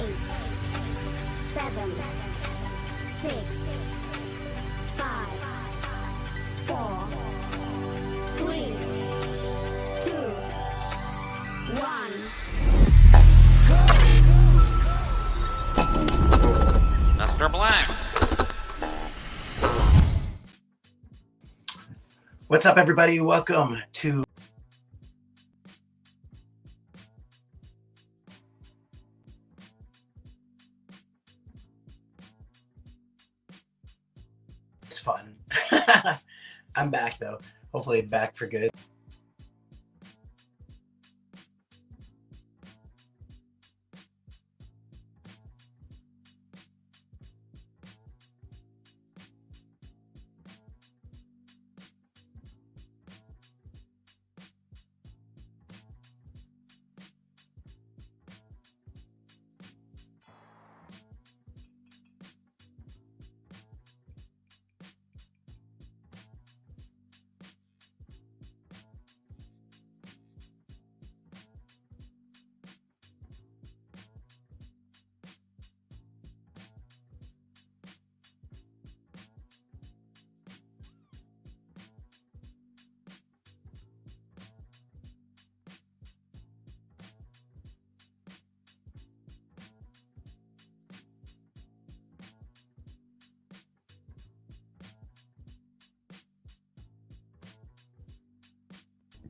7, 6, 5, 4, 3, 2, 1. Mr. Black. What's up, everybody? Welcome to it's fun. I'm back though. Hopefully back for good.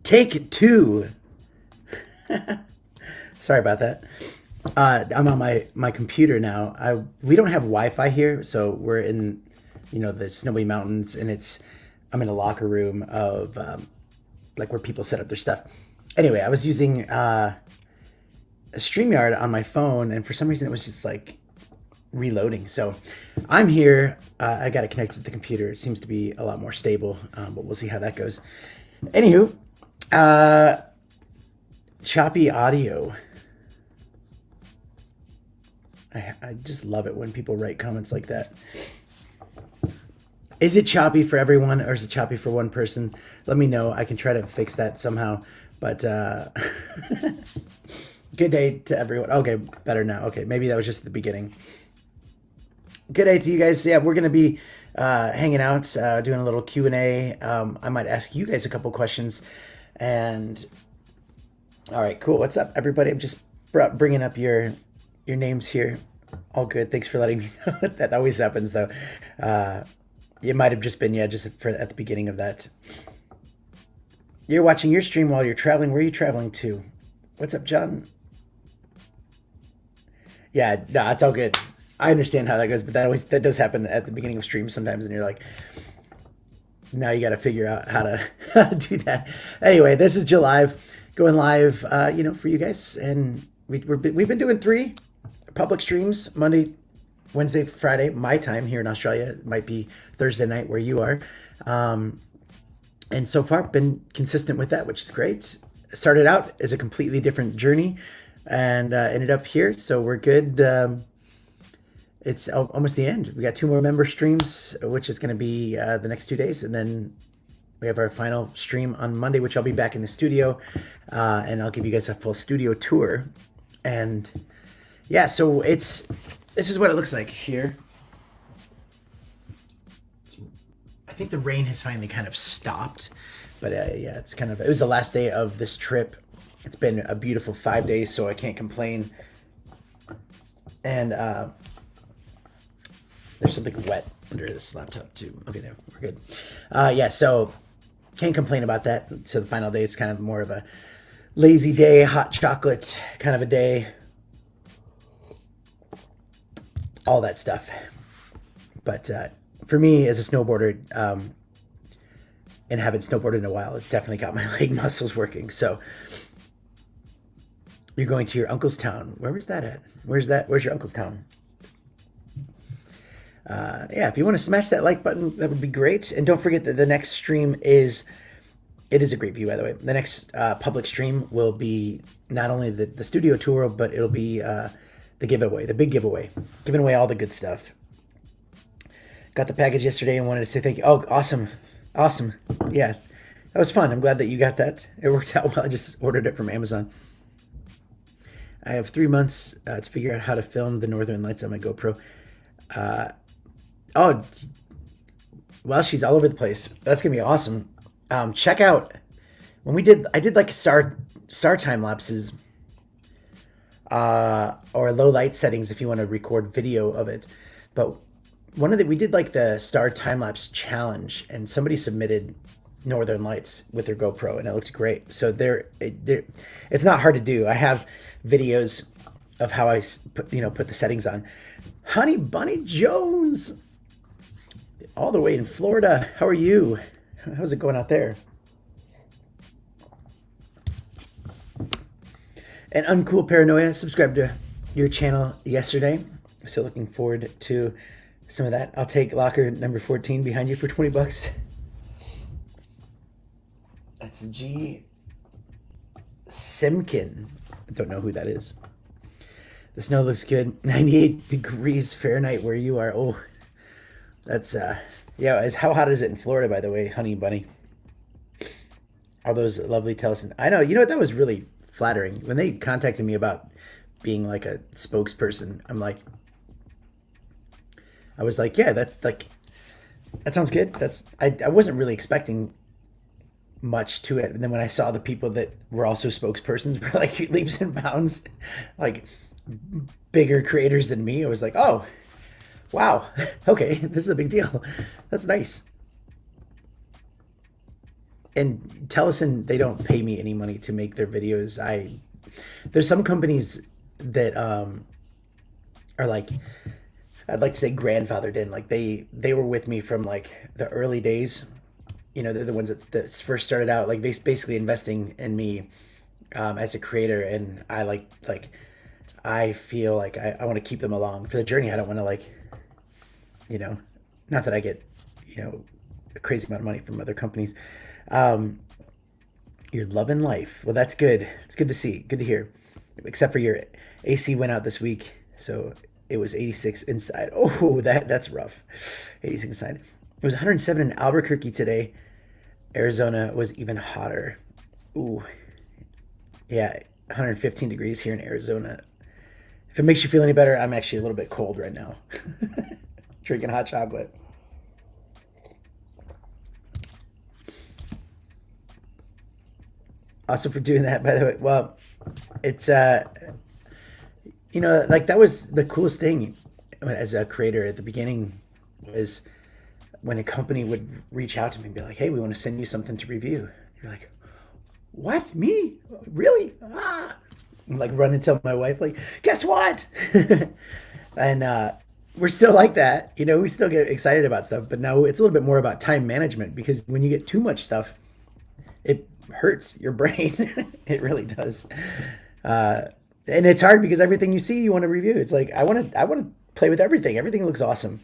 Take two. Sorry about that. I'm on my computer now. We don't have Wi-Fi here, so we're in, the snowy mountains, and I'm in a locker room of like where people set up their stuff. Anyway, I was using a StreamYard on my phone, and for some reason it was just like reloading. So I'm here. I got it connected to the computer. It seems to be a lot more stable, but we'll see how that goes. Anywho. Choppy audio. I just love it when people write comments like that. Is it choppy for everyone, or is it choppy for one person? Let me know. I can try to fix that somehow. But good day to everyone. Okay, better now. Okay, maybe that was just the beginning. Good day to you guys. Yeah, we're gonna be hanging out, doing a little Q&A. I might ask you guys a couple questions. And all right, cool. What's up, everybody? I'm just bringing up your names here. All good. Thanks for letting me know. That always happens, though. It might have just been, just at the beginning of that. You're watching your stream while you're traveling. Where are you traveling to? What's up, John? Yeah, no, it's all good. I understand how that goes, but that does happen at the beginning of streams sometimes, and you're like, now you got to figure out how to do that. Anyway, this is JUL Live, going live, for you guys. And we've been doing 3 public streams, Monday, Wednesday, Friday, my time here in Australia. It might be Thursday night where you are. And so far, been consistent with that, which is great. Started out as a completely different journey and ended up here. So we're good. It's almost the end. We got 2 more member streams, which is going to be the next 2 days. And then we have our final stream on Monday, which I'll be back in the studio. And I'll give you guys a full studio tour. And yeah, so this is what it looks like here. I think the rain has finally kind of stopped. But yeah, it was the last day of this trip. It's been a beautiful 5 days, so I can't complain. And there's something wet under this laptop too. Okay, no, we're good. Yeah, so can't complain about that. So the final day is kind of more of a lazy day, hot chocolate kind of a day. All that stuff. But for me as a snowboarder, and haven't snowboarded in a while, it definitely got my leg muscles working. So you're going to your uncle's town. Where was that at? Where's your uncle's town? Yeah, if you want to smash that like button, that would be great. And don't forget that the next stream is a great view, by the way. The next public stream will be not only the studio tour, but it'll be the giveaway, the big giveaway, giving away all the good stuff. Got the package yesterday and wanted to say thank you. Oh, awesome. Yeah, that was fun. I'm glad that you got that. It worked out well. I just ordered it from Amazon. I have 3 months to figure out how to film the Northern Lights on my GoPro. Oh, well, she's all over the place. That's gonna be awesome. Check out when I did like star time lapses, or low light settings if you want to record video of it. But we did like the star time lapse challenge, and somebody submitted Northern Lights with their GoPro, and it looked great. So it's not hard to do. I have videos of how I put the settings on. Honey Bunny Jones, all the way in Florida. How are you? How's it going out there? And Uncool Paranoia subscribed to your channel yesterday. So looking forward to some of that. I'll take locker number 14 behind you for 20 bucks. That's G. Simkin. I don't know who that is. The snow looks good. 98 degrees Fahrenheit where you are. Oh, that's, yeah. How hot is it in Florida, by the way, Honey Bunny? All those lovely Telesin. I know. You know what? That was really flattering. When they contacted me about being like a spokesperson, I was like, yeah, that sounds good. I wasn't really expecting much to it. And then when I saw the people that were also spokespersons were like leaps and bounds, like bigger creators than me, I was like, oh, wow. Okay, this is a big deal. That's nice. And Telesin, they don't pay me any money to make their videos. There's some companies that are like, I'd like to say grandfathered in. Like they were with me from like the early days. They're the ones that first started out, like basically investing in me as a creator. And I feel like I want to keep them along for the journey. I don't want to not that I get, a crazy amount of money from other companies. You're loving life. Well, that's good. It's good to see. Good to hear. Except for your AC went out this week, so it was 86 inside. Oh, that's rough. 86 inside. It was 107 in Albuquerque today. Arizona was even hotter. Ooh. Yeah, 115 degrees here in Arizona. If it makes you feel any better, I'm actually a little bit cold right now. Drinking hot chocolate. Awesome for doing that, by the way. Well, it's that was the coolest thing as a creator at the beginning, was when a company would reach out to me and be like, hey, we want to send you something to review. You're like, what? Me? Really? I'm like running to tell my wife, like, guess what? And we're still like that. We still get excited about stuff, but now it's a little bit more about time management, because when you get too much stuff, it hurts your brain. It really does. And it's hard because everything you see, you want to review. It's like, I want to play with everything. Everything looks awesome.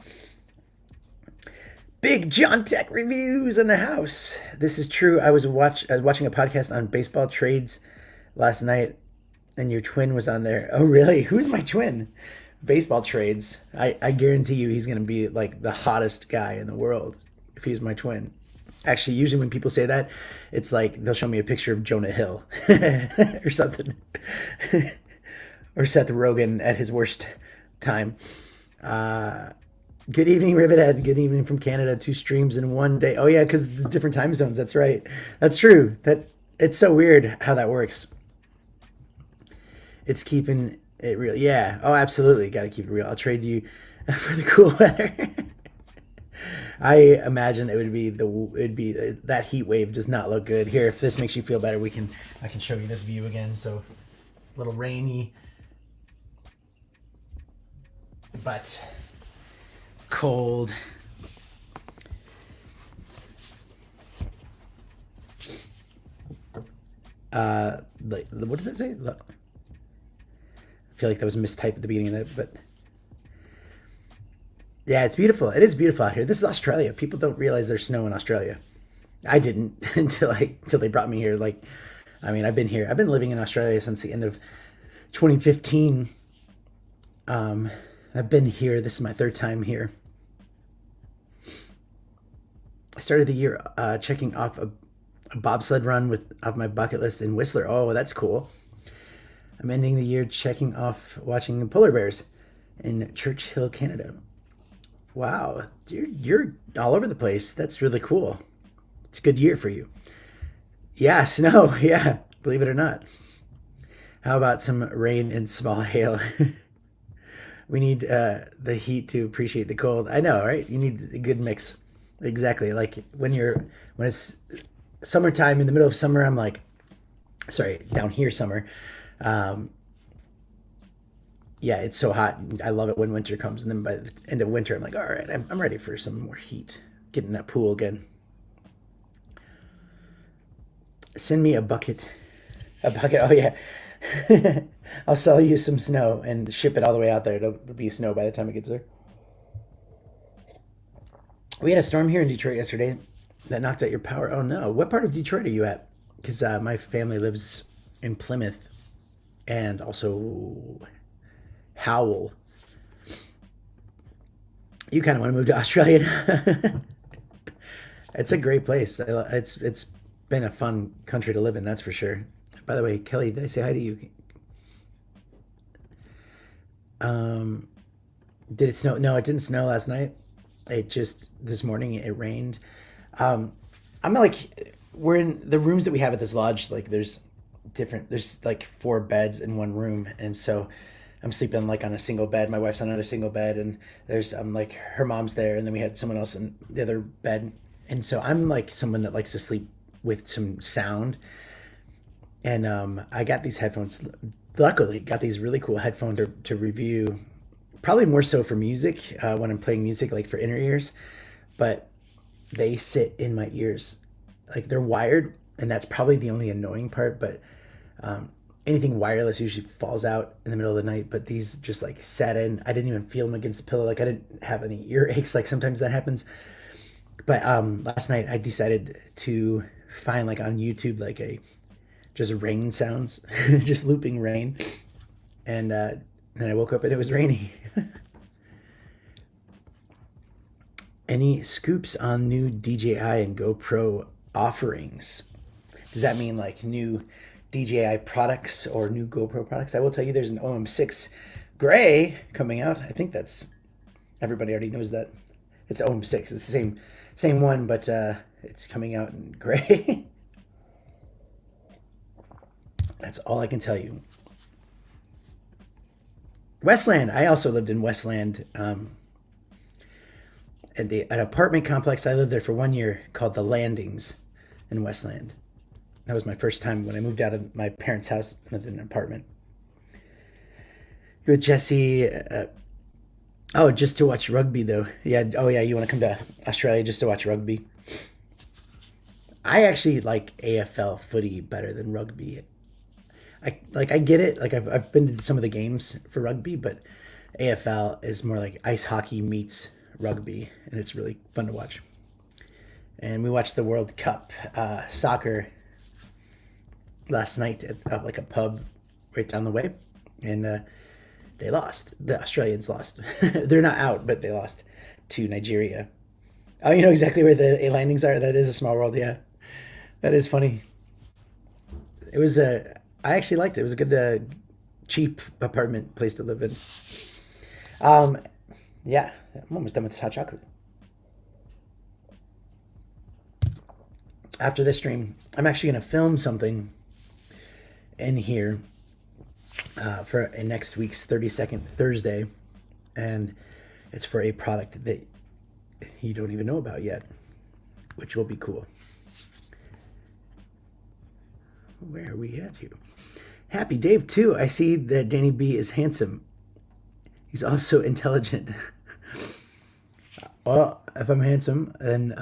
Big John Tech reviews in the house. This is true. I was watching a podcast on baseball trades last night, and your twin was on there. Oh, really? Who's my twin? Baseball trades. I guarantee you he's going to be like the hottest guy in the world if he's my twin. Actually, usually when people say that, it's like they'll show me a picture of Jonah Hill or something. Or Seth Rogen at his worst time. Good evening, Rivethead. Good evening from Canada. 2 streams in one day. Oh, yeah, because the different time zones. That's right. That's true. It's so weird how that works. It's keeping it real. Yeah. Oh, absolutely. Got to keep it real. I'll trade you for the cool weather. I imagine it'd be that heat wave does not look good. Here, if this makes you feel better, I can show you this view again. So a little rainy, but cold. What does that say? Look. I feel like that was mistyped at the beginning of that, but yeah, it's beautiful. It is beautiful out here. This is Australia. People don't realize there's snow in Australia. I didn't until they brought me here. I've been here. I've been living in Australia since the end of 2015. I've been here. This is my 3rd time here. I started the year checking off a bobsled run off my bucket list in Whistler. Oh, that's cool. I'm ending the year checking off watching polar bears in Churchill, Canada. Wow, you're all over the place. That's really cool. It's a good year for you. Yeah, snow. Yeah, believe it or not. How about some rain and small hail? We need the heat to appreciate the cold. I know, right? You need a good mix. Exactly. Like when it's summertime, in the middle of summer, I'm like, sorry, down here summer. Um, yeah, it's so hot. I love it when winter comes, and then by the end of winter, I'm like, all right, I'm ready for some more heat. Get in that pool again. Send me a bucket. A bucket. Oh yeah. I'll sell you some snow and ship it all the way out there. It'll be snow by the time it gets there. We had a storm here in Detroit yesterday that knocked out your power. Oh no! What part of Detroit are you at? Because my family lives in Plymouth and also Howell. You kind of want to move to Australia. It's a great place. It's been a fun country to live in, that's for sure. By the way, Kelly, did I say hi to you? Um, did it snow? No, it didn't snow last night. It just this morning it rained. Um, I'm like we're in the rooms that we have at this lodge. Like there's like four beds in one room, and so I'm sleeping like on a single bed. My wife's on another single bed, and there's I'm like her mom's there, and then we had someone else in the other bed, and so I'm like someone that likes to sleep with some sound. And I got these headphones. Luckily, got these really cool headphones to review. Probably more so for music when I'm playing music, like for inner ears. But they sit in my ears, like they're wired, and that's probably the only annoying part. But anything wireless usually falls out in the middle of the night. But these just like sat in. I didn't even feel them against the pillow. Like I didn't have any ear aches. Like sometimes that happens. But last night I decided to find like on YouTube like a just rain sounds, just looping rain. And then I woke up and it was rainy. Any scoops on new DJI and GoPro offerings? Does that mean like new DJI products or new GoPro products? I will tell you there's an OM6 Gray coming out. I think that's everybody already knows that. It's OM6. It's the same one, but it's coming out in gray. That's all I can tell you. Westland. I also lived in Westland. At an apartment complex, I lived there for 1 year called the Landings in Westland. That was my first time when I moved out of my parents' house and lived in an apartment. With Jesse. Oh, just to watch rugby though. Yeah. Oh yeah. You want to come to Australia just to watch rugby? I actually like AFL footy better than rugby. I get it. Like I've been to some of the games for rugby, but AFL is more like ice hockey meets rugby, and it's really fun to watch. And we watched the World Cup soccer last night at like a pub right down the way, and they lost. The Australians lost. They're not out, but they lost to Nigeria. Oh, you know exactly where the landings are. That is a small world. Yeah, that is funny. It was a. I actually liked it. It was a good, cheap apartment place to live in. Um, yeah, I'm almost done with this hot chocolate. After this stream, I'm actually going to film something in here for next week's 32nd Thursday, and it's for a product that you don't even know about yet, which will be cool. Where are we at here? Happy Dave too. I see that Danny B is handsome. He's also intelligent. Well, if I'm handsome, then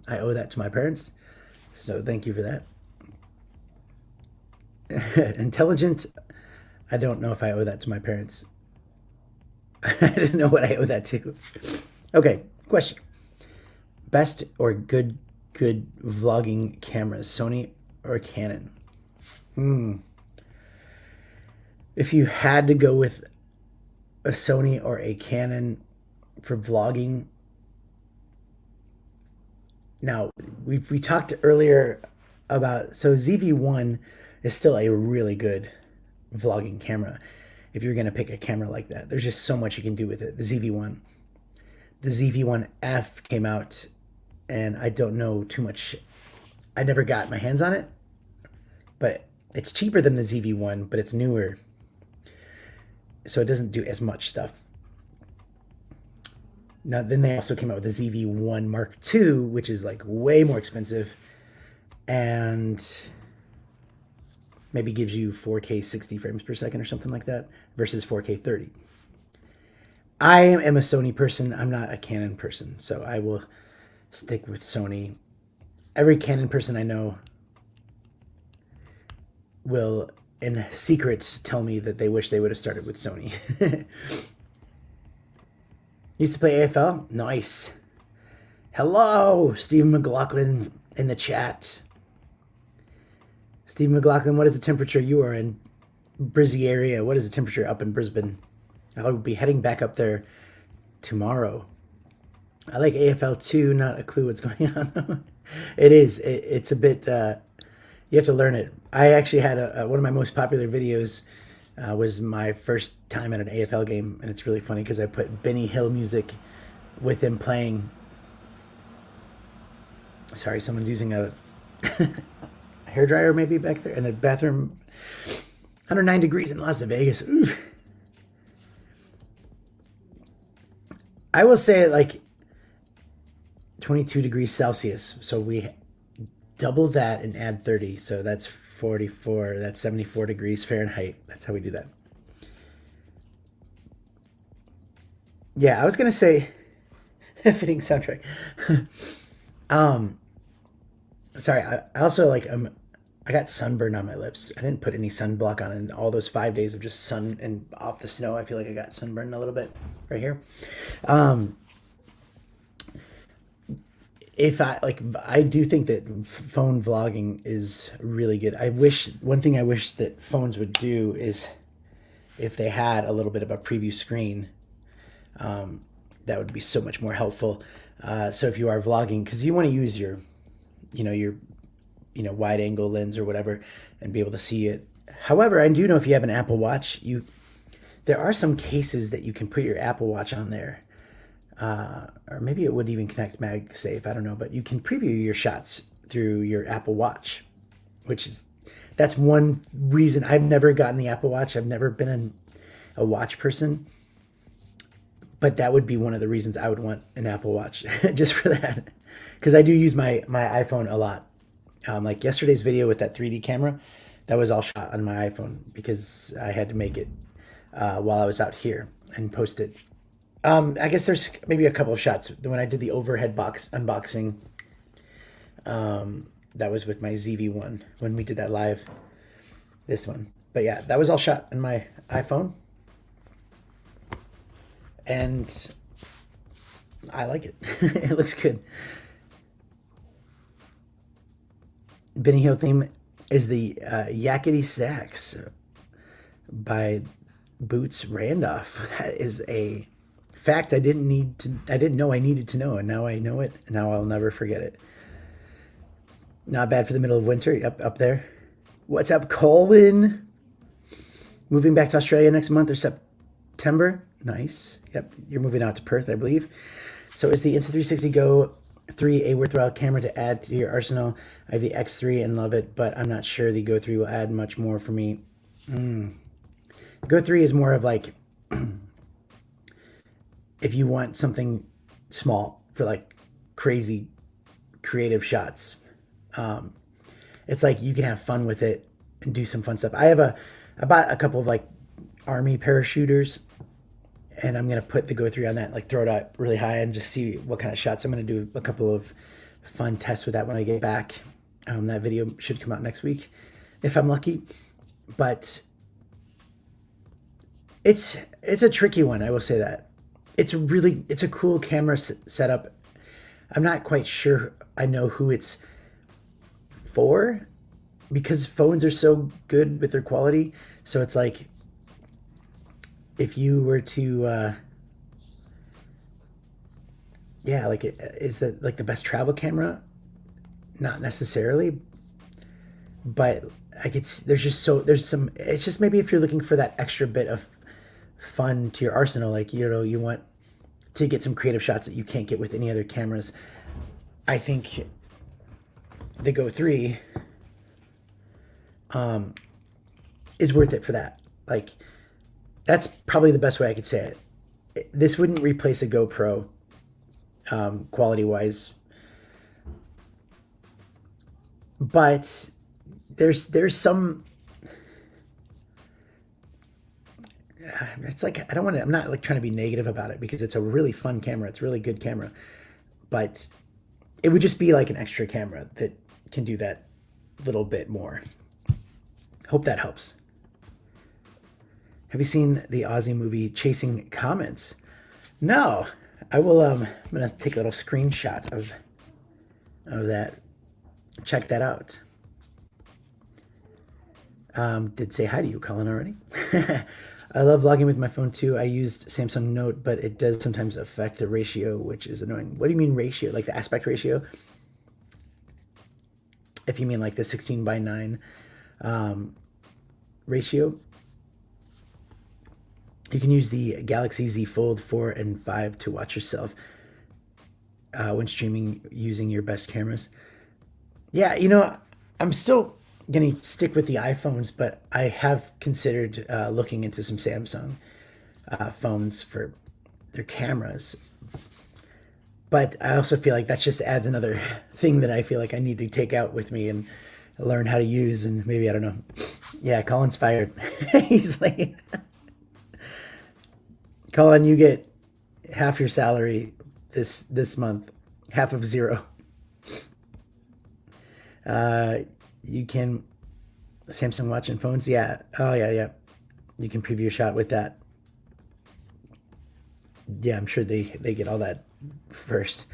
I owe that to my parents. So thank you for that. Intelligent, I don't know if I owe that to my parents. I didn't know what I owe that to. Okay, question. Best or good vlogging cameras, Sony or Canon? If you had to go with a Sony or a Canon for vlogging, now we talked earlier about ZV-1 is still a really good vlogging camera. If you're going to pick a camera like that, there's just so much you can do with it. The ZV-1. The ZV-1F came out, and I don't know too much. I never got my hands on it, but it's cheaper than the ZV-1, but it's newer, so it doesn't do as much stuff. Now, then they also came out with the ZV-1 Mark II, which is like way more expensive, and maybe gives you 4K 60 frames per second or something like that, versus 4K 30. I am a Sony person. I'm not a Canon person, so I will stick with Sony. Every Canon person I know will, in secret, tell me that they wish they would have started with Sony. Used to play AFL? Nice. Hello, Stephen McLaughlin in the chat. Stephen McLaughlin, what is the temperature? You are in Brizzy area. What is the temperature up in Brisbane? I'll be heading back up there tomorrow. I like AFL too, not a clue what's going on. It is. It's a bit, you have to learn it. I actually had one of my most popular videos was my first time at an AFL game, and it's really funny because I put Benny Hill music with him playing. Sorry, someone's using a hairdryer maybe back there in a bathroom. 109 degrees in Las Vegas. Oof. I will say like 22 degrees Celsius. So we double that and add 30. So that's 44. That's 74 degrees Fahrenheit. That's how we do that. Yeah, I was going to say fitting soundtrack. Sorry, I also like I got sunburn on my lips. I didn't put any sunblock on in all those 5 days of just sun and off the snow. I feel like I got sunburned a little bit right here. If I do think that phone vlogging is really good. One thing I wish that phones would do is if they had a little bit of a preview screen, that would be so much more helpful. So if you are vlogging, because you want to use your wide angle lens or whatever and be able to see it. However, I do know if you have an Apple Watch, there are some cases that you can put your Apple Watch on there. Or maybe it would even connect MagSafe, I don't know, but you can preview your shots through your Apple Watch, that's one reason I've never gotten the Apple Watch. I've never been a watch person, but that would be one of the reasons I would want an Apple Watch just for that. Because I do use my iPhone a lot. Like yesterday's video with that 3D camera, that was all shot on my iPhone because I had to make it while I was out here and post it. I guess there's maybe a couple of shots when I did the overhead box unboxing. That was with my ZV-1 when we did that live. This one, but yeah, that was all shot on my iPhone, and I like it. It looks good. Benny Hill theme is the Yakety Sax by Boots Randolph. That is a fact I didn't know I needed to know, and now I know it, and now I'll never forget it. Not bad for the middle of winter. Up there. What's up, Colin? Moving back to Australia next month or September. Nice. Yep, you're moving out to Perth, I believe. So is the Insta360 Go 3 a worthwhile camera to add to your arsenal? I have the X3 and love it, but I'm not sure the Go 3 will add much more for me. Go 3 is more of like if you want something small for like crazy creative shots. It's like you can have fun with it and do some fun stuff. I bought a couple of like army parachuters, and I'm going to put the Go 3 on that, like throw it out really high and just see what kind of shots. I'm going to do a couple of fun tests with that when I get back. That video should come out next week if I'm lucky, but it's a tricky one. I will say that it's a cool camera setup. I'm not quite sure I know who it's for because phones are so good with their quality. So it's like, if you were to, is that like the best travel camera? Not necessarily. but there's just it's just maybe if you're looking for that extra bit of fun to your arsenal, like, you want to get some creative shots that you can't get with any other cameras. I think the Go 3 is worth it for that. Like, that's probably the best way I could say it. This wouldn't replace a GoPro quality wise, but there's some. It's like, I'm not like trying to be negative about it, because it's a really fun camera. It's a really good camera, but it would just be like an extra camera that can do that little bit more. Hope that helps. Have you seen the Aussie movie Chasing Comets? No. I will. I'm gonna take a little screenshot of that. Check that out. Did say hi to you, Colin, already. I love vlogging with my phone too. I used Samsung Note, but it does sometimes affect the ratio, which is annoying. What do you mean ratio? Like the aspect ratio? If you mean like the 16:9 ratio, you can use the Galaxy Z Fold 4 and 5 to watch yourself when streaming using your best cameras. Yeah, I'm still going to stick with the iPhones, but I have considered looking into some Samsung phones for their cameras. But I also feel like that just adds another thing that I feel like I need to take out with me and learn how to use. And maybe, I don't know. Yeah, Colin's fired. He's like, Colin, you get half your salary this month, half of zero. You can Samsung Watch and phones. Yeah. Oh yeah. You can preview a shot with that. Yeah, I'm sure they get all that first.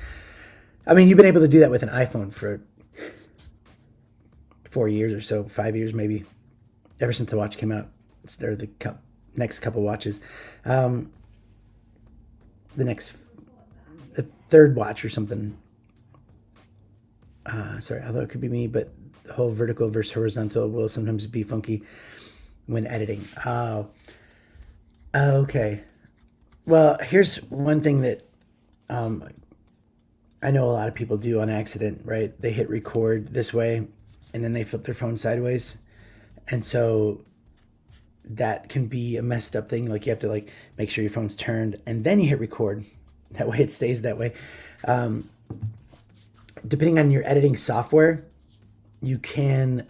I mean, you've been able to do that with an iPhone for 4 years or so, 5 years maybe, ever since the watch came out. Or the next couple watches. The third watch or something. Sorry, although it could be me, but the whole vertical versus horizontal will sometimes be funky when editing. Oh, okay. Well, here's one thing that I know a lot of people do on accident, right? They hit record this way, and then they flip their phone sideways. And so that can be a messed up thing. Like, you have to like make sure your phone's turned, and then you hit record. That way it stays that way. Depending on your editing software, you can,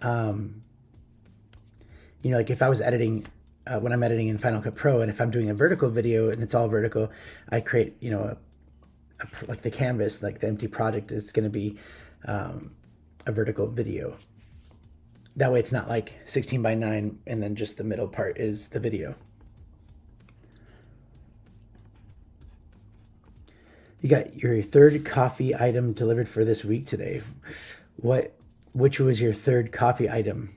like if I was editing, when I'm editing in Final Cut Pro, and if I'm doing a vertical video and it's all vertical, I create, like the canvas, like the empty project is going to be a vertical video. That way it's not like 16:9 and then just the middle part is the video. You got your third coffee item delivered for this week today. Which was your third coffee item?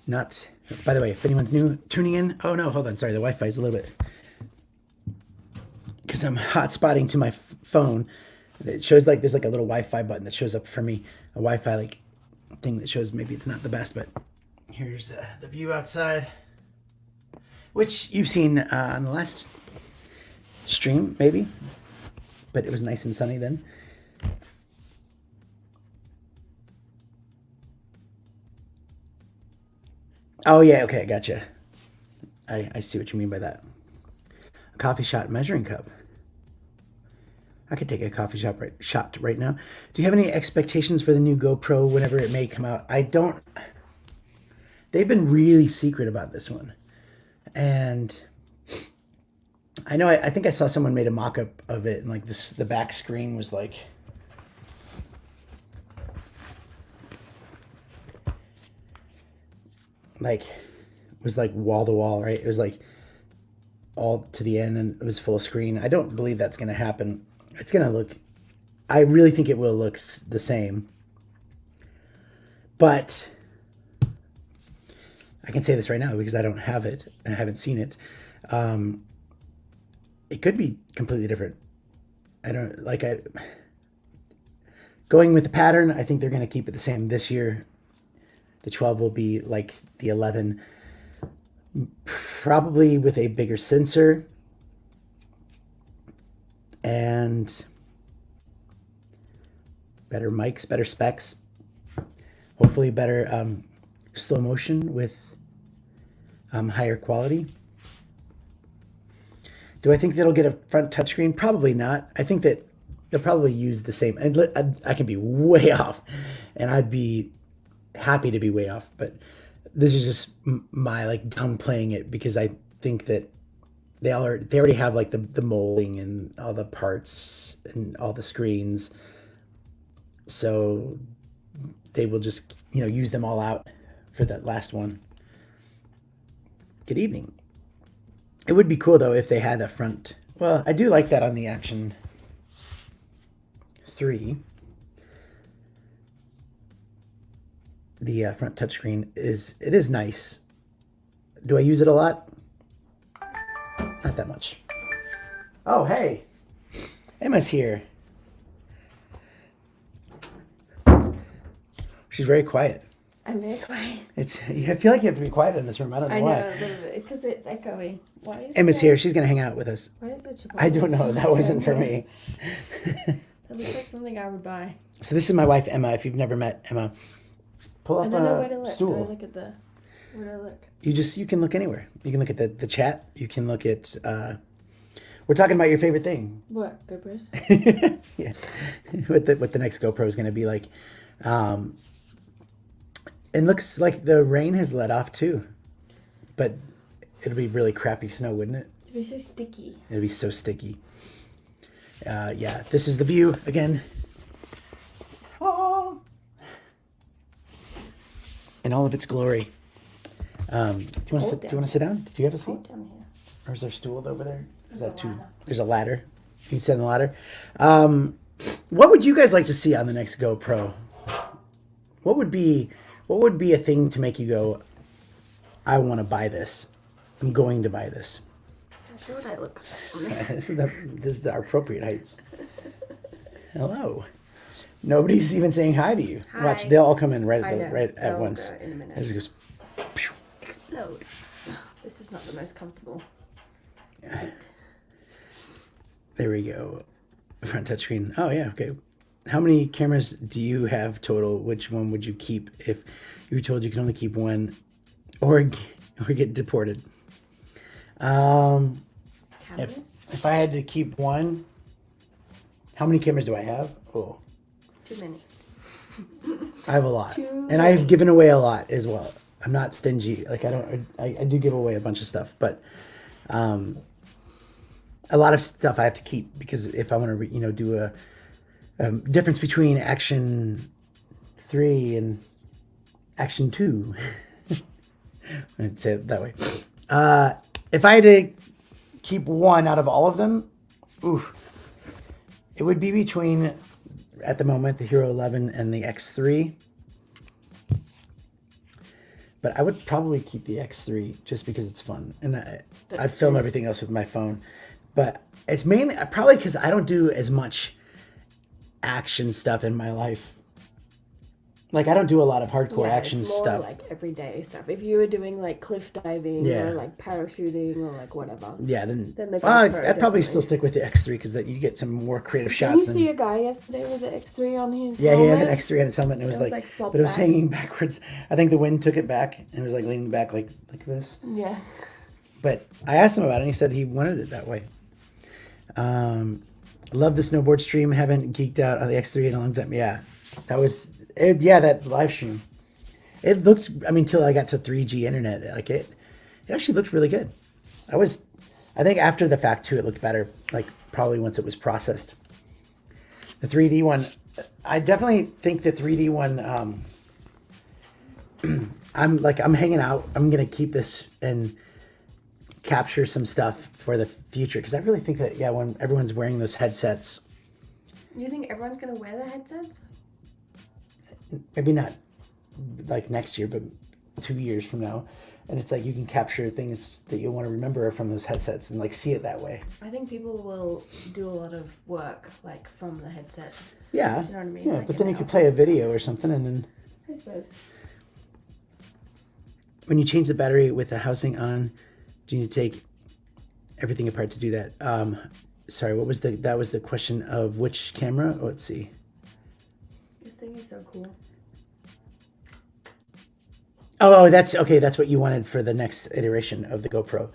Not, by the way, if anyone's new tuning in, oh no, hold on, sorry, the Wi-Fi is a little bit, because I'm hotspotting to my phone. It shows like there's like a little Wi-Fi button that shows up for me, a Wi-Fi like thing that shows maybe it's not the best, but here's the view outside, which you've seen on the last stream maybe, but it was nice and sunny then. Oh yeah, okay, gotcha. I see what you mean by that. A coffee shot measuring cup. I could take a coffee shot right now. Do you have any expectations for the new GoPro whenever it may come out? I don't. They've been really secret about this one. And I know, I think I saw someone made a mock-up of it, and like the back screen was like, wall to wall, right? It was like all to the end, and it was full screen. I don't believe that's going to happen. It's going to look, I really think it will look the same. But I can say this right now because I don't have it and I haven't seen it. It could be completely different. Going with the pattern, I think they're going to keep it the same this year. The 12 will be like the 11, probably with a bigger sensor and better mics, better specs, hopefully better slow motion with higher quality. Do I think that'll get a front touchscreen? Probably not. I think that they'll probably use the same. And I can be way off, and I'd be happy to be way off. But this is just my like downplaying it because I think that they already have like the molding and all the parts and all the screens, so they will just use them all out for that last one. Good evening. It would be cool though if they had a front. Well, I do like that on the Action 3. The front touchscreen is nice. Do I use it a lot? Not that much. Oh, hey. Emma's here. She's very quiet. I'm very quiet. I feel like you have to be quiet in this room. I don't know why. I know, a little bit. It's because it's echoing. Why is Emma's here. She's going to hang out with us. Why is the Chipotle I don't know. sauce That wasn't for so me. That looks like something I would buy. So this is my wife, Emma. If you've never met Emma, pull up I don't know where to look. stool. Do I look at the... Where do I look? You can look anywhere. You can look at the chat. You can look at... we're talking about your favorite thing. What? GoPros? Yeah. What the next GoPro is going to be like. It looks like the rain has let off too. But it'll be really crappy snow, wouldn't it? It'd be so sticky. It'll be so sticky. Yeah, this is the view again. Oh. In all of its glory. Do you want to sit down? Did you have a seat? Hold down here. Or is there a stool over there? Is There's that a too? ladder. There's a ladder. You can sit on the ladder. What would you guys like to see on the next GoPro? What would be a thing to make you go, I want to buy this. I'm going to buy this. How short I look on this. This is the appropriate heights. Hello. Nobody's even saying hi to you. Hi. Watch, they'll all come in right I know. at They'll once. go in a minute. It just goes. Phew. Explode. This is not the most comfortable seat. There we go. Front touchscreen. Oh yeah, okay. How many cameras do you have total? Which one would you keep if you were told you could only keep one, or get deported? Cameras? If I had to keep one, how many cameras do I have? Oh, Too many. I have a lot, Too and I've many. given away a lot as well. I'm not stingy. Like I do give away a bunch of stuff, but a lot of stuff I have to keep because if I want to, do a difference between Action 3 and Action 2. I'd say it that way. If I had to keep one out of all of them, it would be between, at the moment, the Hero 11 and the X3. But I would probably keep the X3 just because it's fun. And I film everything else with my phone. But it's mainly, probably because I don't do as much action stuff in my life. Like, I don't do a lot of hardcore action it's more stuff. like everyday stuff. If you were doing like cliff diving Yeah. or like parachuting or like whatever. Yeah, then Then the well, GoPro I'd probably definitely. still stick with the X3 because you get some more creative Didn't shots. you see a guy yesterday with the X3 on his Yeah, he had an helmet? X3 on his helmet, and it was was, like, like, flopped but it was back. hanging backwards. I think the wind took it back, and it was like leaning back like this. Yeah. But I asked him about it, and he said he wanted it that way. Love the snowboard stream. Haven't geeked out on the X3 in a long time. Yeah, that was it. Yeah, that live stream. It looked. I mean, till I got to 3G internet, like it actually looked really good. I think after the fact too, it looked better. Like probably once it was processed. The 3D one, I definitely think the 3D one. I'm hanging out. I'm gonna keep this and capture some stuff for the future because I really think that when everyone's wearing those headsets, You think everyone's gonna wear the headsets? maybe not like next year, but 2 years from now, And it's like you can capture things that you want to remember from those headsets and like see it that way. I think people will do a lot of work like from the headsets. Yeah. Do you know what I mean? Yeah, Like but in then the you could play a office. video or something, and then I suppose. when you change the battery with the housing on, do you need to take everything apart to do that? Sorry, what was that was the question of which camera? Oh, let's see. This thing is so cool. Oh, that's okay. That's what you wanted for the next iteration of the GoPro.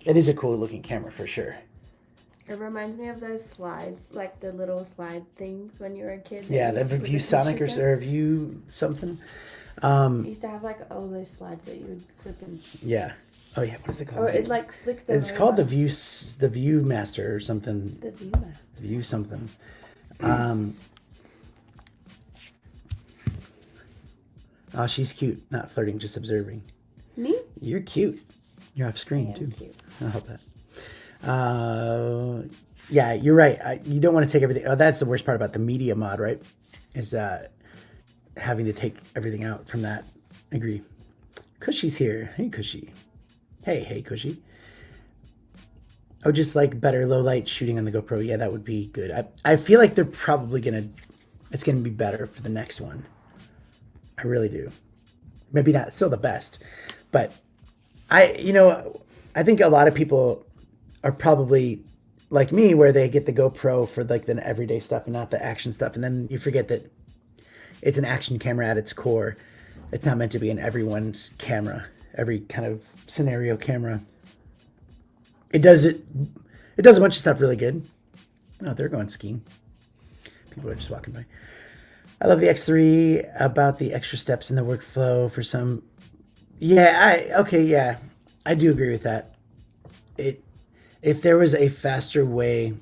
It is a cool looking camera for sure. It reminds me of those slides, like the little slide things when you were a kid. that Yeah, you the used to put View Sonic pictures or in. View something. You used to have like all those slides that you would slip in. Yeah. Oh yeah. What is it called? Or it like flicked them It's called the over. View Master or something. The Viewmaster. View something. Oh, she's cute. Not flirting, just observing. Me? You're cute. You're off screen I am too. cute. I'll help that. Yeah, you're right. You don't want to take everything. Oh, that's the worst part about the media mod, right? Is having to take everything out from that. Agree. Cushy's here. Hey, Cushy. Hey, Cushy. Oh, just like better low light shooting on the GoPro. Yeah, that would be good. I feel like they're probably it's gonna be better for the next one. I really do. Maybe not still the best, but I think a lot of people are probably like me, where they get the GoPro for like the everyday stuff and not the action stuff, and then you forget that it's an action camera at its core. It's not meant to be in everyone's camera, every kind of scenario camera. It does a bunch of stuff really good. Oh, they're going skiing. People are just walking by. I love the X3 about the extra steps in the workflow for some. Yeah, I do agree with that. If there was a faster way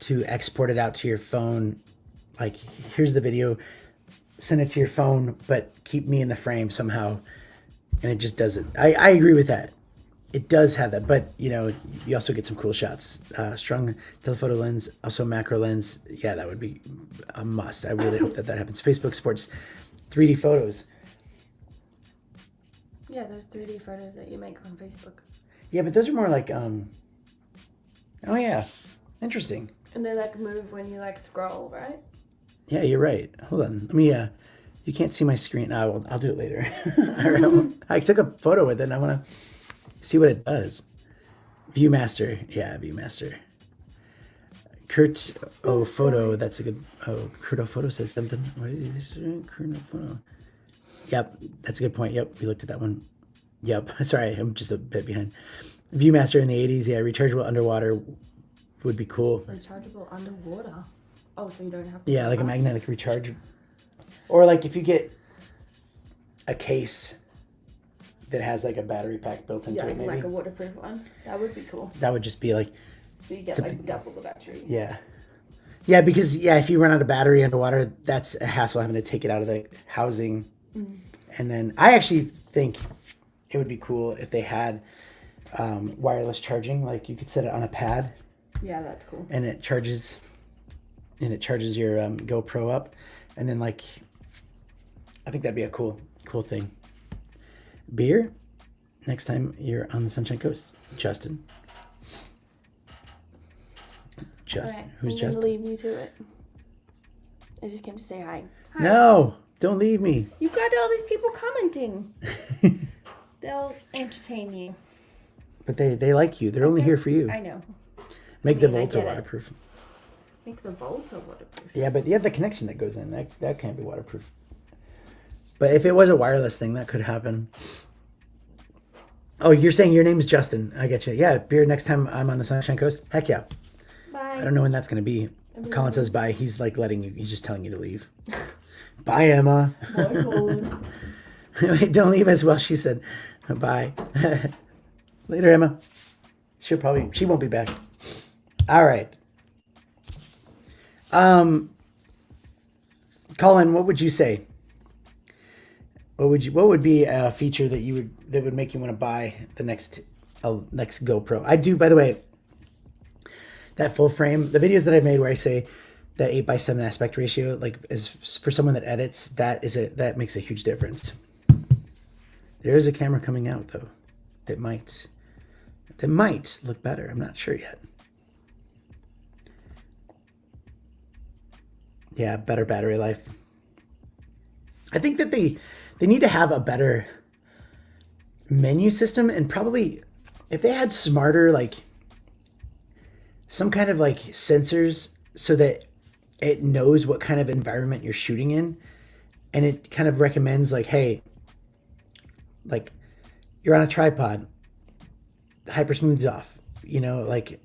to export it out to your phone, like here's the video, send it to your phone, but keep me in the frame somehow, and it just does it. I agree with that. It does have that, but you also get some cool shots. Strong telephoto lens, also macro lens. Yeah, that would be a must. I really hope that happens. Facebook supports 3D photos. Yeah, those 3D photos that you make on Facebook. Yeah, but those are more like oh yeah, interesting. And they like move when you like scroll, right? Yeah, you're right. Hold on. Let me you can't see my screen. I'll do it later. All right. I took a photo with it and I want to see what it does. Viewmaster. Yeah, Viewmaster. Kurt O Photo. That's a good. Oh, Kurt O Photo says something. What is this? Kurt O Photo. Yep, that's a good point. Yep, we looked at that one. Yep. Sorry, I'm just a bit behind. Viewmaster in the 80s. Yeah, rechargeable underwater would be cool. Rechargeable underwater. Oh, so you don't have to. Yeah, like a magnetic recharge. Or like if you get a case that has like a battery pack built into Yeah, it, maybe. like a waterproof one. That would be cool. That would just be like, So you get like double the battery. yeah. Yeah, because if you run out of battery underwater, that's a hassle having to take it out of the housing. And then I actually think it would be cool if they had wireless charging. Like you could set it on a pad Yeah, that's cool. and it charges your GoPro up. And then like, I think that'd be a cool thing. Beer next time you're on the Sunshine Coast. Justin. All right, Who's I'm Justin? gonna leave you to it. I just came to say hi. Hi. No, don't leave me. You've got all these people commenting. They'll entertain you. But they like you. They're only here for you. I know. Make the I Volta get it. waterproof. Make the Volta waterproof. Yeah, but you have the connection that goes in. That can't be waterproof. But if it was a wireless thing, that could happen. Oh, you're saying your name's Justin. I get you. Yeah, beer next time I'm on the Sunshine Coast. Heck yeah. Bye. I don't know when that's going to be. Colin says bye. He's like he's just telling you to leave. Bye, Emma. Bye, Colin. Wait, don't leave as well. She said bye. Later, Emma. She won't be back. All right. Colin, what would you say? What would be a feature that would make you want to buy the next GoPro? I do, by the way, that full frame, the videos that I've made where I say that 8:7 aspect ratio, like is for someone that edits, that makes a huge difference. There is a camera coming out though that might look better. I'm not sure yet. Yeah, better battery life. I think that they need to have a better menu system, and probably if they had smarter, like some kind of like sensors so that it knows what kind of environment you're shooting in, and it kind of recommends like, hey, like you're on a tripod, hyper smooths off, you know, like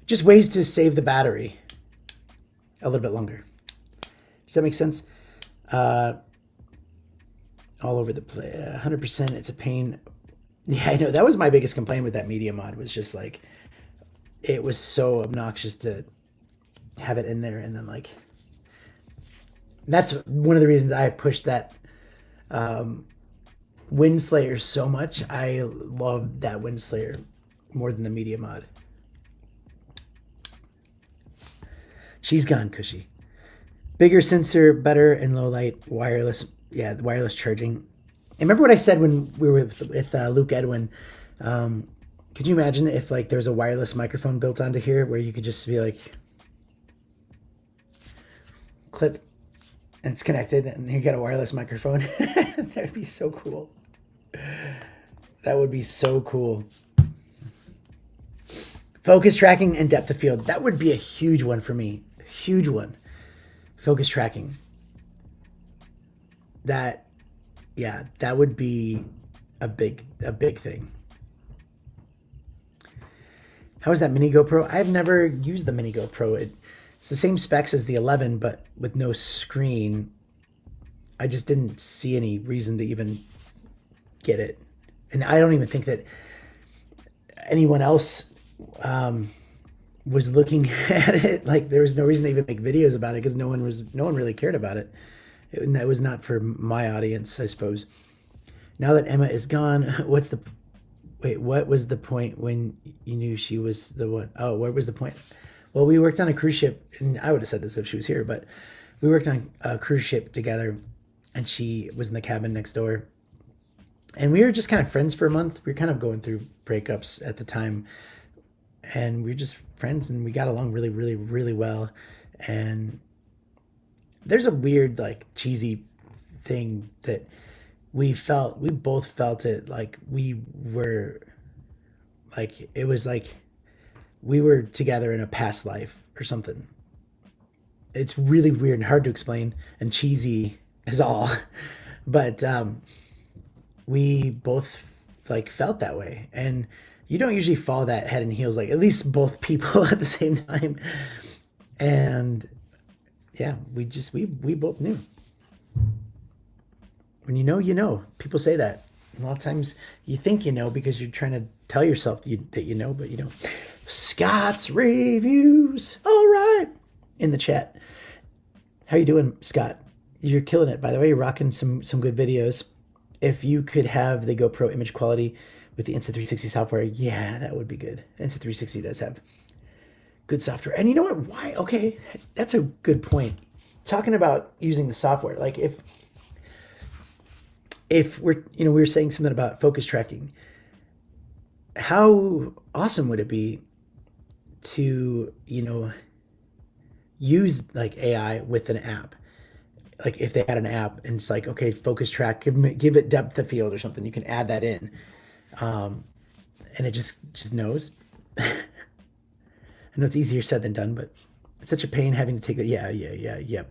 just ways to save the battery a little bit longer. Does that make sense? All over the place. 100%. It's a pain. Yeah, I know. That was my biggest complaint with that media mod, was just like, it was so obnoxious to have it in there. And then like, that's one of the reasons I pushed that Windslayer so much. I love that Windslayer more than the media mod. She's gone, Cushy. Bigger sensor, better and low light, wireless. Yeah, the wireless charging. And remember what I said when we were with Luke Edwin? Could you imagine if like there was a wireless microphone built onto here where you could just be like, clip, and it's connected, and you got a wireless microphone? That would be so cool. That would be so cool. Focus tracking and depth of field. That would be a huge one for me. Huge one. Focus tracking. That, yeah, that would be a big thing. How is that mini GoPro? I've never used the mini GoPro. It's the same specs as the 11, but with no screen. I just didn't see any reason to even get it. And I don't even think that anyone else was looking at it. Like, there was no reason to even make videos about it because no one really cared about it. It was not for my audience, I suppose. Now that Emma is gone, what was the point when you knew she was the one? Oh, what was the point? Well, we worked on a cruise ship, and I would have said this if she was here, but we worked on a cruise ship together, and she was in the cabin next door. And we were just kind of friends for a month. We were kind of going through breakups at the time, and we were just friends, and we got along really, really, really well. And there's a weird, like, cheesy thing that we both felt it, like we were, like, it was like we were together in a past life or something. It's really weird and hard to explain and cheesy as all. But we both like felt that way. And you don't usually fall that head and heels, like at least both people at the same time. And yeah, we both knew. When you know, you know. People say that. A lot of times you think you know because you're trying to tell yourself that you know, but you don't. Scott's reviews. All right. In the chat. How you doing, Scott? You're killing it. By the way, you're rocking some good videos. If you could have the GoPro image quality with the Insta360 software, yeah, that would be good. Insta360 does have good software. And you know what? Why? Okay, that's a good point. Talking about using the software, like if we're, we were saying something about focus tracking. How awesome would it be to, use like AI with an app? Like if they had an app and it's like, okay, focus track, give it depth of field or something, you can add that in. And it just knows. I know it's easier said than done, but it's such a pain having to take that. Yeah.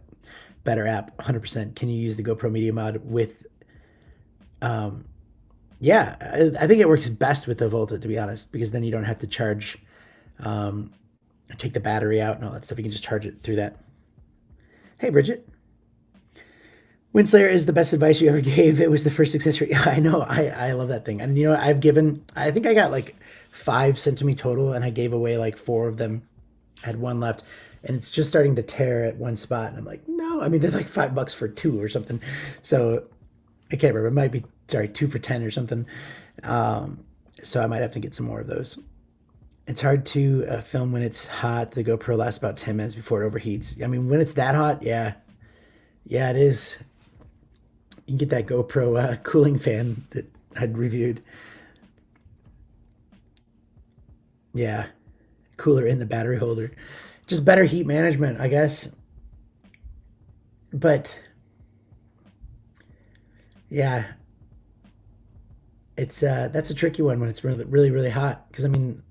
Better app, 100%. Can you use the GoPro Media Mod with, yeah, I think it works best with the Volta, to be honest, because then you don't have to charge, take the battery out and all that stuff. You can just charge it through that. Hey, Bridget. Windslayer is the best advice you ever gave. It was the first accessory. I know. I love that thing. And I think I got like 5 sent to me total, and I gave away like 4 of them. I had 1 left, and it's just starting to tear at one spot. And I'm like, no, I mean, they're like $5 for 2 or something. So I can't remember. It might be, 2 for 10 or something. So I might have to get some more of those. It's hard to film when it's hot. The GoPro lasts about 10 minutes before it overheats. I mean, when it's that hot, yeah, it is. You can get that GoPro cooling fan that I'd reviewed. Yeah, cooler in the battery holder. Just better heat management, I guess. But yeah, it's that's a tricky one when it's really really really hot. Because I mean,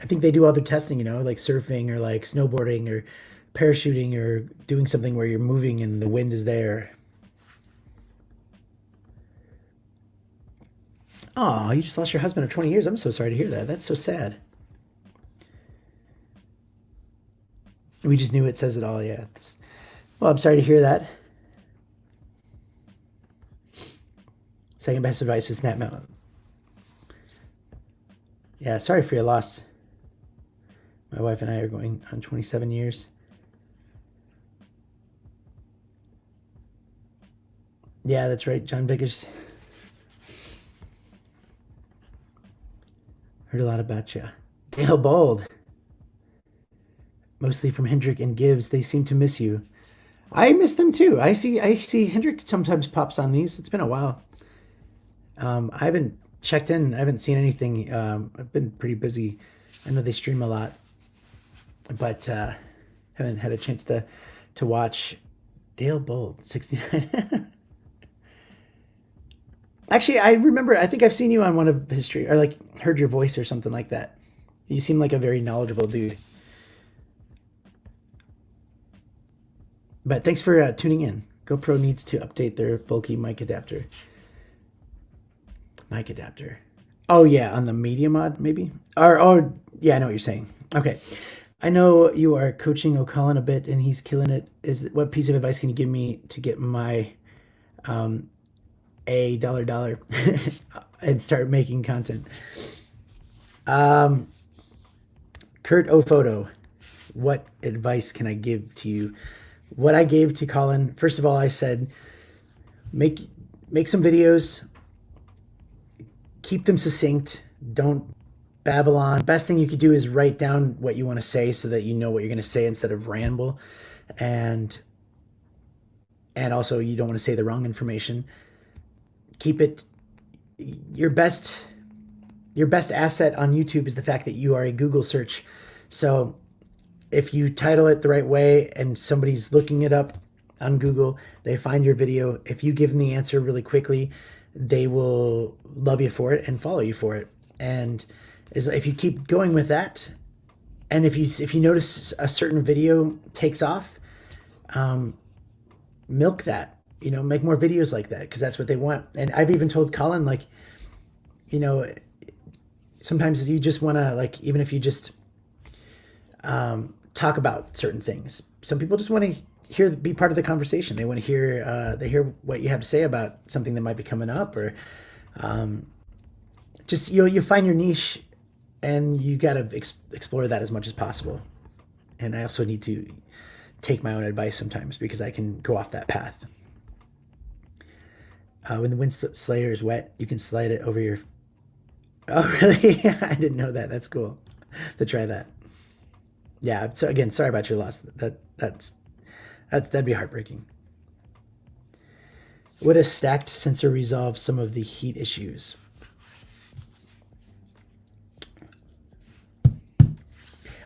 I think they do other testing, like surfing or like snowboarding or parachuting or doing something where you're moving and the wind is there. Oh, you just lost your husband of 20 years. I'm so sorry to hear that. That's so sad. We just knew it says it all. Yeah. Well, I'm sorry to hear that. Second best advice was Snap Mountain. Yeah, sorry for your loss. My wife and I are going on 27 years. Yeah, that's right, John Vickers. Heard a lot about you. Dale Bald. Mostly from Hendrick and Gibbs. They seem to miss you. I miss them too. I see Hendrick sometimes pops on these. It's been a while. I haven't checked in. I haven't seen anything. I've been pretty busy. I know they stream a lot, but haven't had a chance to watch. Dale Bold, 69. Actually, I remember. I think I've seen you on one of history, or like heard your voice or something like that. You seem like a very knowledgeable dude. But thanks for tuning in. GoPro needs to update their bulky mic adapter. Mic adapter. Oh yeah, on the media mod maybe. Or yeah, I know what you're saying. Okay, I know you are coaching O'Cullen a bit, and he's killing it. What piece of advice can you give me to get my a dollar and start making content? Kurt O'Photo, what advice can I give to you? What I gave to Colin, first of all, I said, make some videos, keep them succinct, don't babble on. Best thing you could do is write down what you want to say so that you know what you're going to say instead of ramble. And also you don't want to say the wrong information. Keep it, your best asset on YouTube is the fact that you are a Google search. So if you title it the right way and somebody's looking it up on Google, they find your video. If you give them the answer really quickly, they will love you for it and follow you for it. And if you keep going with that, and if you notice a certain video takes off, milk that. Make more videos like that because that's what they want. And I've even told Colin, like, sometimes you just want to, like, even if you just talk about certain things. Some people just want to be part of the conversation. They want to hear what you have to say about something that might be coming up, or just you find your niche, and you got to explore that as much as possible. And I also need to take my own advice sometimes because I can go off that path. When the wind slayer is wet, you can slide it over your. Oh, really? I didn't know that. That's cool to try that. Yeah. So again, sorry about your loss. That'd be heartbreaking. Would a stacked sensor resolve some of the heat issues?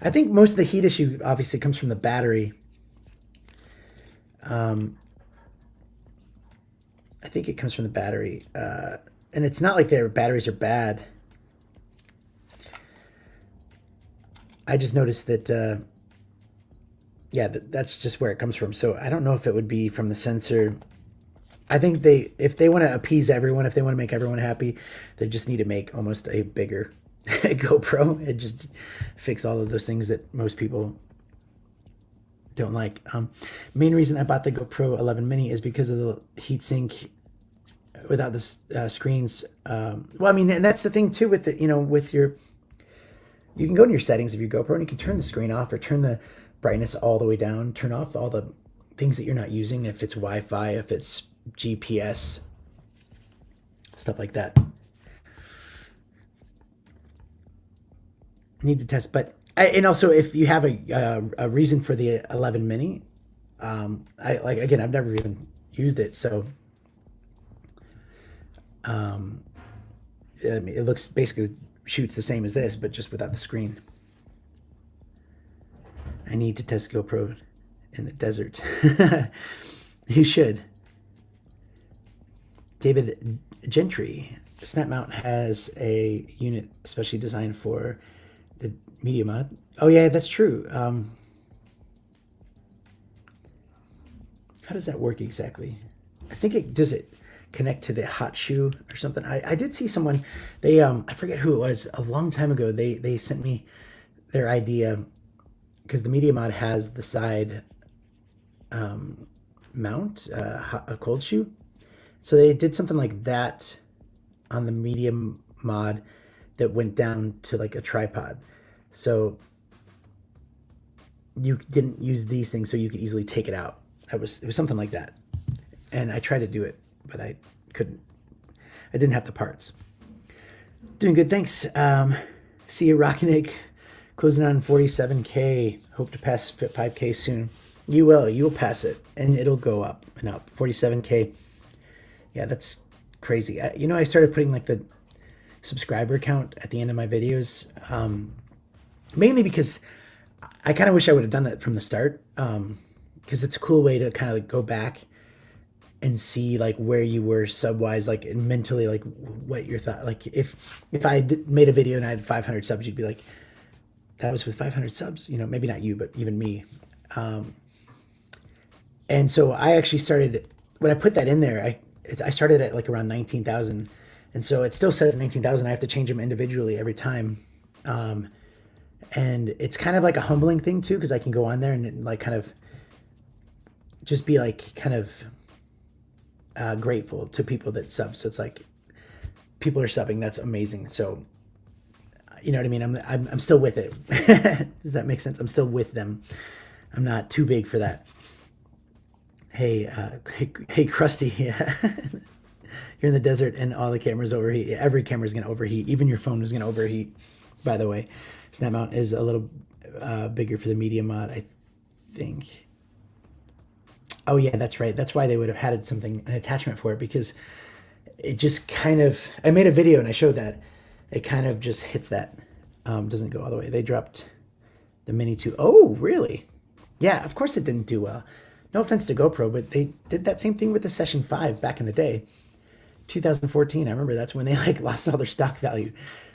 I think most of the heat issue obviously comes from the battery. I think it comes from the battery. And it's not like their batteries are bad. I just noticed that, that's just where it comes from. So I don't know if it would be from the sensor. I think if they want to appease everyone, if they want to make everyone happy, they just need to make almost a bigger GoPro and just fix all of those things that most people don't like. Main reason I bought the GoPro 11 Mini is because of the heatsink without the screens. Well, I mean, and that's the thing too with you can go into your settings of your GoPro and you can turn the screen off or turn the brightness all the way down, turn off all the things that you're not using, if it's Wi-Fi, if it's GPS, stuff like that. Need to test, and also if you have a reason for the 11 Mini, I've never even used it. So I mean, it looks basically shoots the same as this, but just without the screen. I need to test GoPro in the desert. You should. David Gentry. Snap Mount has a unit especially designed for the media mod. Oh yeah, that's true. How does that work exactly? I think does it connect to the hot shoe or something. I did see someone, they I forget who it was, a long time ago. They sent me their idea because the media mod has the side mount, a cold shoe. So they did something like that on the medium mod that went down to like a tripod. So you didn't use these things, so you could easily take it out. It was something like that. And I tried to do it, but I couldn't. I didn't have the parts. Doing good, thanks. See you, Rockinick. Closing on 47K. Hope to pass 5K soon. You will. You'll pass it, and it'll go up and up. 47K. Yeah, that's crazy. You know, I started putting like the subscriber count at the end of my videos, mainly because I kind of wish I would have done that from the start, because it's a cool way to kind of like go back and see like where you were sub-wise, like and mentally, like what your thought. Like if I made a video and I had 500 subs, you'd be like, that was with 500 subs. You know, maybe not you, but even me. And so I actually started, when I put that in there, I started at like around 19,000. And so it still says 19,000. I have to change them individually every time. And it's kind of like a humbling thing too, because I can go on there and like kind of just be like kind of grateful to people that sub. So it's like people are subbing. That's amazing. So you know what I mean? I'm still with it. Does that make sense? I'm still with them. I'm not too big for that. Hey, Krusty. Yeah. You're in the desert and all the cameras overheat. Every camera is going to overheat. Even your phone is going to overheat. By the way, Snap Mount is a little bigger for the media mod, I think. Oh yeah, that's right. That's why they would have had an attachment for it, because it just kind of, I made a video and I showed that it kind of just hits that, doesn't go all the way. They dropped the Mini 2. Oh, really? Yeah, of course it didn't do well. No offense to GoPro, but they did that same thing with the Session 5 back in the day. 2014, I remember that's when they like lost all their stock value.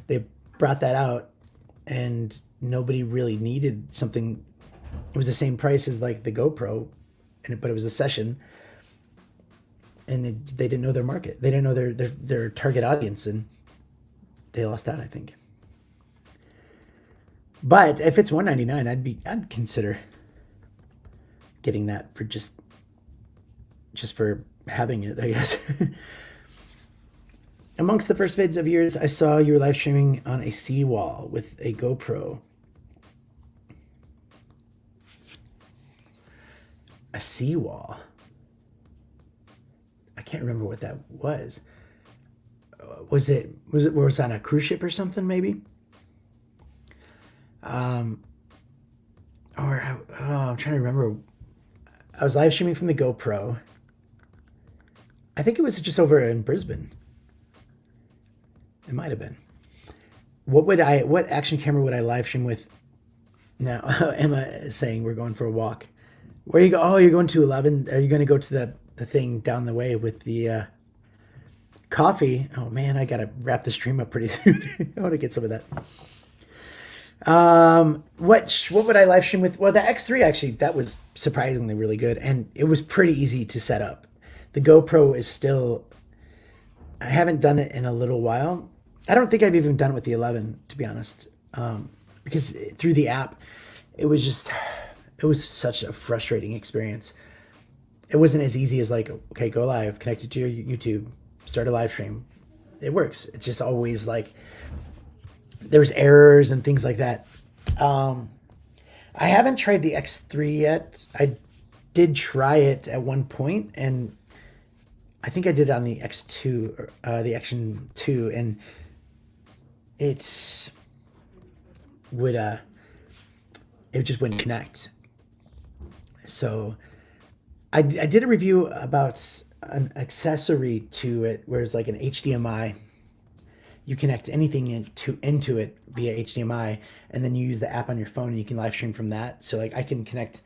They brought that out and nobody really needed something. It was the same price as like the GoPro, but it was a Session, and they didn't know their market. They didn't know their target audience, and they lost out, I think. But if it's $199, I'd consider getting that for just for having it, I guess. Amongst the first vids of yours, I saw you were live streaming on a seawall with a GoPro. A seawall? I can't remember what that was. Was it on a cruise ship or something, maybe? I'm trying to remember. I was live streaming from the GoPro. I think it was just over in Brisbane. It might have been. What action camera would I live stream with now? Emma is saying we're going for a walk. Where you go? Oh, you're going to 11. Are you going to go to the thing down the way with the coffee? Oh man, I got to wrap the stream up pretty soon. I want to get some of that. What would I live stream with? Well, the X3 actually, that was surprisingly really good, and it was pretty easy to set up. The GoPro is still, I haven't done it in a little while. I don't think I've even done it with the 11, to be honest, because through the app, it was such a frustrating experience. It wasn't as easy as like, okay, go live, connect it to your YouTube, start a live stream. It works. It's just always like, there's errors and things like that. I haven't tried the X3 yet. I did try it at one point, and I think I did it on the X2, the Action 2, and it just wouldn't connect. So I did a review about an accessory to it where it's like an HDMI. You connect anything into it via HDMI, and then you use the app on your phone, and you can live stream from that. So like I can connect.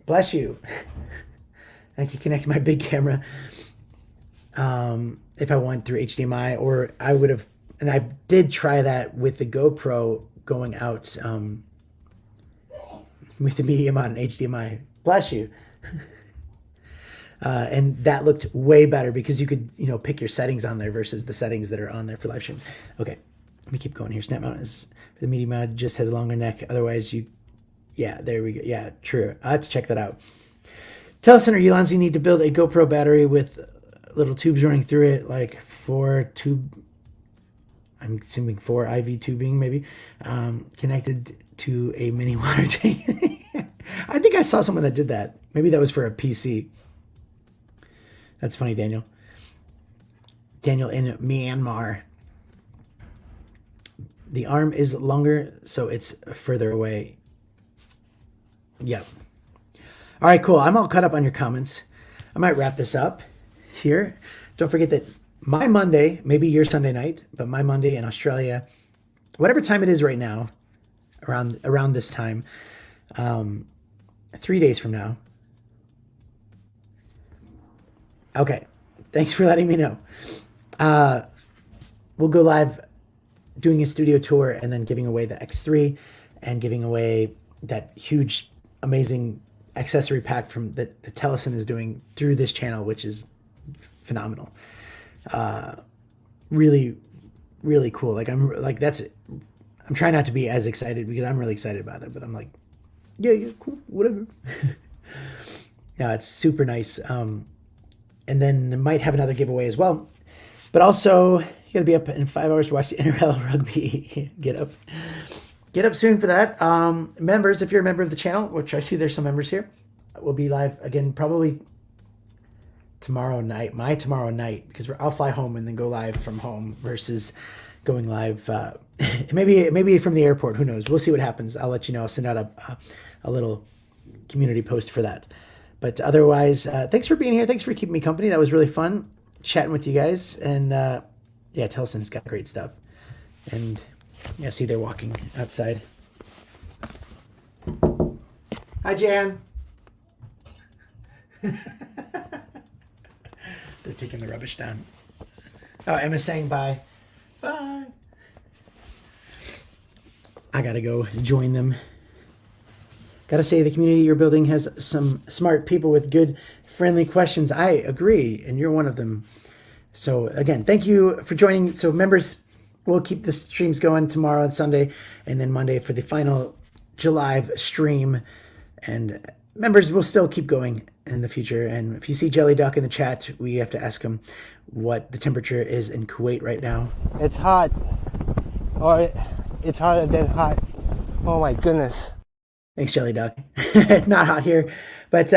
Bless you. I can connect my big camera if I want through HDMI, or I would have, and I did try that with the GoPro going out with the medium on HDMI. Bless you. And that looked way better because you could, pick your settings on there versus the settings that are on there for live streams. Okay, let me keep going here. Snap mount is for the medium mount, just has a longer neck. Otherwise, yeah, there we go. Yeah, true. I have to check that out. Telesin or Ulanzi need to build a GoPro battery with little tubes running through it, like I'm assuming 4 IV tubing maybe, connected to a mini water tank. I think I saw someone that did that. Maybe that was for a PC. That's funny, Daniel. Daniel in Myanmar. The arm is longer, so it's further away. Yep. All right, cool. I'm all caught up on your comments. I might wrap this up here. Don't forget that my Monday, maybe your Sunday night, but my Monday in Australia, whatever time it is right now, around this time, 3 days from now. Okay, thanks for letting me know. We'll go live doing a studio tour and then giving away the X3 and giving away that huge, amazing accessory pack from that Telesin is doing through this channel, which is phenomenal. Really, really cool. Like I'm trying not to be as excited because I'm really excited about it, but I'm like, yeah, cool, whatever. Yeah, it's super nice. And then might have another giveaway as well. But also, you gotta be up in 5 hours to watch the NRL rugby. Get up soon for that. Members, if you're a member of the channel, which I see there's some members here, we'll be live again probably tomorrow night, because I'll fly home and then go live from home versus going live maybe from the airport. Who knows? We'll see what happens. I'll let you know. I'll send out a little community post for that. But otherwise, thanks for being here. Thanks for keeping me company. That was really fun chatting with you guys. And yeah, Telesin's got great stuff. And yeah, see, they're walking outside. Hi, Jan. They're taking the rubbish down. Oh, Emma's saying bye. Bye. I gotta go join them. Gotta say, the community you're building has some smart people with good, friendly questions. I agree, and you're one of them. So again, thank you for joining. So members, we'll keep the streams going tomorrow and Sunday, and then Monday for the final July stream. And members will still keep going in the future. And if you see Jelly Duck in the chat, we have to ask him what the temperature is in Kuwait right now. It's hot. Or it's hotter than hot. Oh my goodness. Thanks, Jelly Duck. It's not hot here. But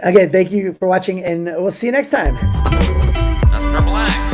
again, thank you for watching, and we'll see you next time. Mr. Black.